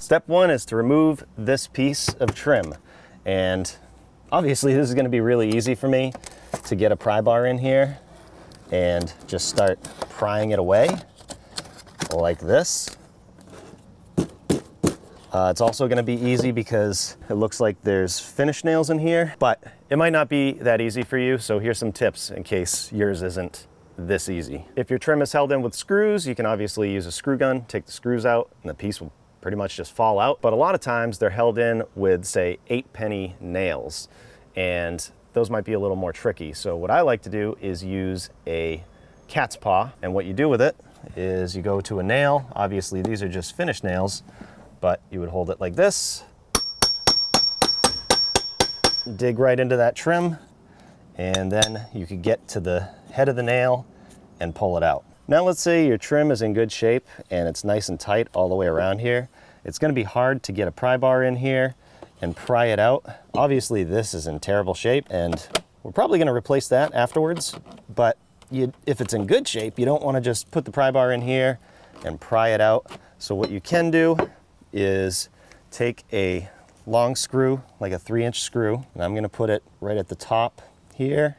Step one is to remove this piece of trim. And obviously this is going to be really easy for me to get a pry bar in here and just start prying it away like this. It's also going to be easy because it looks like there's finish nails in here, but it might not be that easy for you. So here's some tips in case yours isn't this easy. If your trim is held in with screws, you can obviously use a screw gun, take the screws out, and the piece will pretty much just fall out. But a lot of times they're held in with, say, 8-penny nails, and those might be a little more tricky. So what I like to do is use a cat's paw, and what you do with it is you go to a nail. Obviously these are just finish nails, but you would hold it like this, dig right into that trim, and then you could get to the head of the nail and pull it out. Now let's say your trim is in good shape and it's nice and tight all the way around here. It's going to be hard to get a pry bar in here and pry it out. Obviously this is in terrible shape and we're probably going to replace that afterwards, but if it's in good shape, you don't want to just put the pry bar in here and pry it out. So what you can do is take a long screw, like a 3-inch screw, and I'm going to put it right at the top here.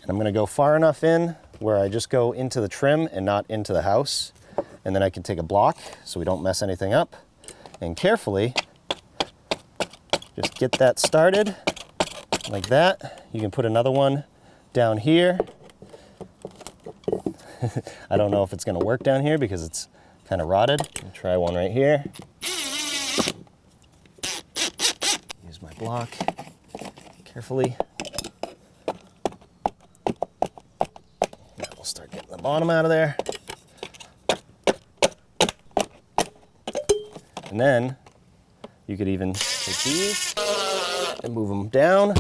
And I'm going to go far enough in where I just go into the trim and not into the house. And then I can take a block so we don't mess anything up, and carefully just get that started like that. You can put another one down here. I don't know if it's going to work down here because it's kind of rotted. Try one right here. Use my block carefully. Now we'll start getting the bottom out of there. And then you could even take these and move them down,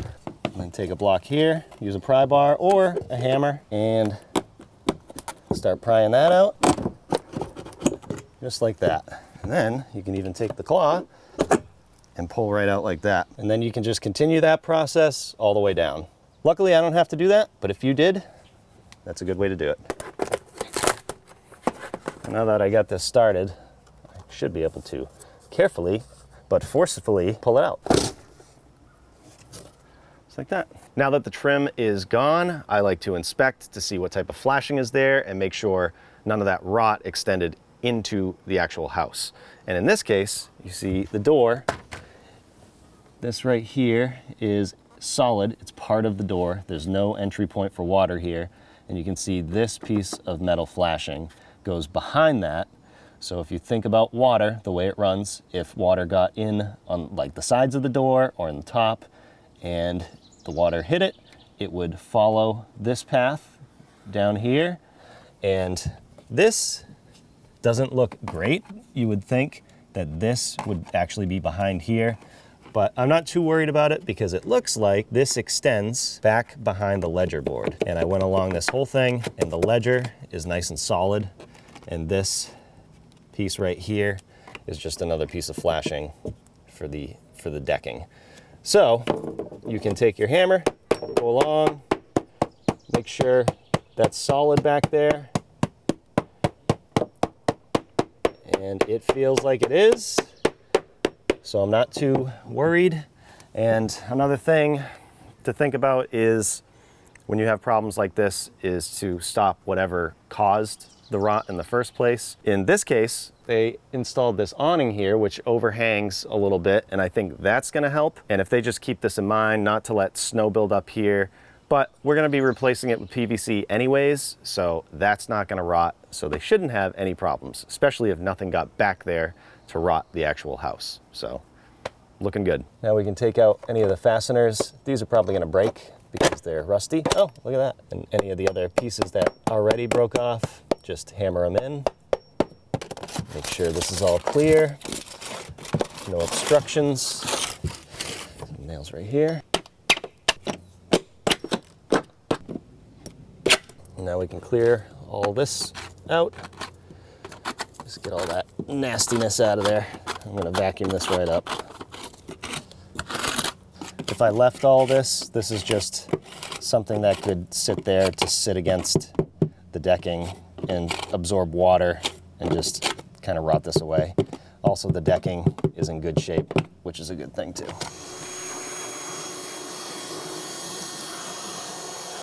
and then take a block here, use a pry bar or a hammer, and start prying that out, just like that. And then you can even take the claw and pull right out like that. And then you can just continue that process all the way down. Luckily, I don't have to do that, but if you did, that's a good way to do it. Now that I got this started, I should be able to carefully but forcefully pull it out. Just like that. Now that the trim is gone, I like to inspect to see what type of flashing is there and make sure none of that rot extended into the actual house. And in this case, you see the door. This right here is solid. It's part of the door. There's no entry point for water here. And you can see this piece of metal flashing goes behind that. So if you think about water, the way it runs, if water got in on like the sides of the door or in the top and the water hit it, it would follow this path down here. And this doesn't look great. You would think that this would actually be behind here, but I'm not too worried about it because it looks like this extends back behind the ledger board. And I went along this whole thing and the ledger is nice and solid. And this piece right here is just another piece of flashing for the decking. So you can take your hammer, go along, make sure that's solid back there. And it feels like it is. So I'm not too worried. And another thing to think about is when you have problems like this is to stop whatever caused the rot in the first place. In this case, they installed this awning here, which overhangs a little bit, and I think that's gonna help. And if they just keep this in mind, not to let snow build up here, but we're gonna be replacing it with PVC anyways, so that's not gonna rot. So they shouldn't have any problems, especially if nothing got back there to rot the actual house. So looking good. Now we can take out any of the fasteners. These are probably gonna break because they're rusty. Oh, look at that. And any of the other pieces that already broke off, just hammer them in. Make sure this is all clear. No obstructions. Some nails right here. Now we can clear all this out. Just get all that nastiness out of there. I'm gonna vacuum this right up. If I left all this, this is just something that could sit there to sit against the decking and absorb water and just kind of rot this away. Also, the decking is in good shape, which is a good thing too.